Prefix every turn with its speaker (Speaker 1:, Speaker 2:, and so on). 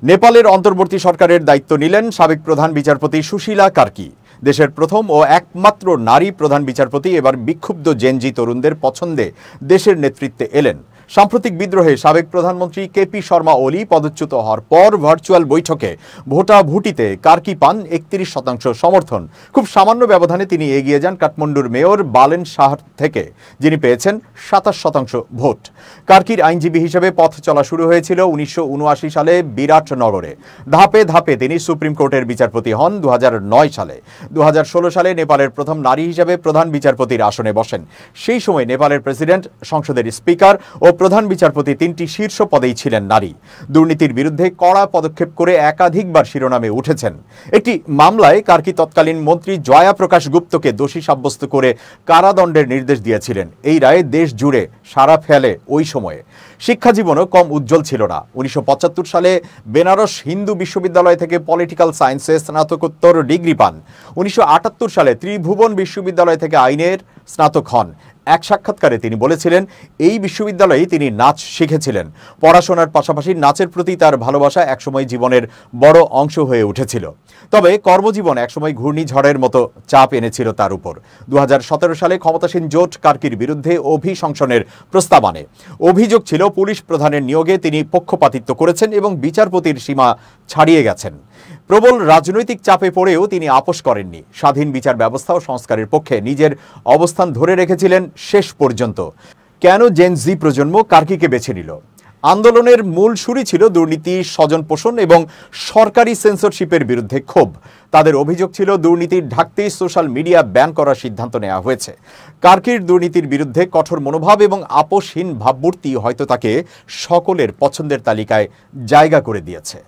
Speaker 1: নেপালের অন্তর্বর্তী সরকারের দায়িত্ব নিলেন সাবেক প্রধান বিচারপতি সুশীলা কার্কি। দেশের প্রথম ও একমাত্র নারী প্রধান বিচারপতি এবার বিক্ষুব্ধ জেনজি তরুণদের পছন্দে দেশের নেতৃত্বে এলেন। সাম্প্রতিক বিদ্রোহে সাবেক প্রধানমন্ত্রী কেপি শর্মা ওলি পদচ্যুত হওয়ার পর ভার্চুয়াল বৈঠকে ভোটাভুটিতে কার্কি পান 31% সমর্থন। খুব সামান্য ব্যবধানে তিনি এগিয়ে যান কাঠমান্ডুর মেয়র বালেন শাহ থেকে, যিনি পেয়েছেন 27% ভোট। কার্কির আইনজীবী হিসেবে পথ চলা শুরু হয়েছিল 1979 সালে বিরাটনগরে। ধাপে ধাপে তিনি সুপ্রিম কোর্টের বিচারপতি হন 2009 সালে। 2016 সালে নেপালের প্রথম নারী হিসেবে প্রধান বিচারপতির আসনে বসেন। সেই সময় নেপালের প্রেসিডেন্ট, সংসদের স্পিকার ও প্রধান বিচারপতি 3টি শীর্ষ পদেই ছিলেন নারী। দুর্নীতির বিরুদ্ধে কড়া পদক্ষেপ করে একাধিকবার শিরোনামে উঠেছেন। একটি মামলায় কার্কি তৎকালীন মন্ত্রী জয়া প্রকাশ গুপ্তকে দোষী সাব্যস্ত করে কারাদণ্ডের নির্দেশ দিয়েছিলেন। এই রায়ে দেশ জুড়ে সাড়া ফেলে ওই সময়ে। শিক্ষা জীবনও কম উজ্জ্বল ছিল না। 1975 সালে বেনারস হিন্দু বিশ্ববিদ্যালয় থেকে পলিটিক্যাল সায়েন্সে স্নাতকোত্তর ডিগ্রি পান। 1978 সালে ত্রিভুবন বিশ্ববিদ্যালয় থেকে আইনের স্নাতক হন। এক সাক্ষাৎকারে তিনি বলেছিলেন, এই বিশ্ববিদ্যালয়েই তিনি নাচ শিখেছিলেন। পড়াশোনার পাশাপাশি নাচের প্রতি তার ভালোবাসা একসময় জীবনের বড় অংশ হয়ে উঠেছিল। তবে কর্মজীবন একসময় ঘূর্ণিঝড়ের মতো চাপ এনেছিল তার উপর। 2017 সালে ক্ষমতাসীন জোট কার্কির বিরুদ্ধে অভিশংসনের প্রস্তাব আনে। অভিযোগ ছিল পুলিশ প্রধানের নিয়োগে তিনি পক্ষপাতিত্ব করেছেন এবং বিচারপতির সীমা ছাড়িয়ে গেছেন। প্রবল রাজনৈতিক চাপে পড়েও তিনি আপোস করেননি। স্বাধীন বিচার ব্যবস্থা ও সংস্কারের পক্ষে নিজের অবস্থান ধরে রেখেছিলেন শেষ পর্যন্ত। কেন জেন জি প্রজন্ম কার্কিকে বেছে নিল? আন্দোলনের মূল সুরই ছিল দুর্নীতি, স্বজন পোষণ এবং সরকারি সেন্সরশিপের বিরুদ্ধে ক্ষোভ। তাদের অভিযোগ ছিল দুর্নীতি ঢাকতেই সোশ্যাল মিডিয়া ব্যান করার সিদ্ধান্ত নেওয়া হয়েছে। কার্কির দুর্নীতির বিরুদ্ধে কঠোর মনোভাব এবং আপোষহীন ভাবমূর্তি হয়তো তাকে সকলের পছন্দের তালিকায় জায়গা করে দিয়েছে।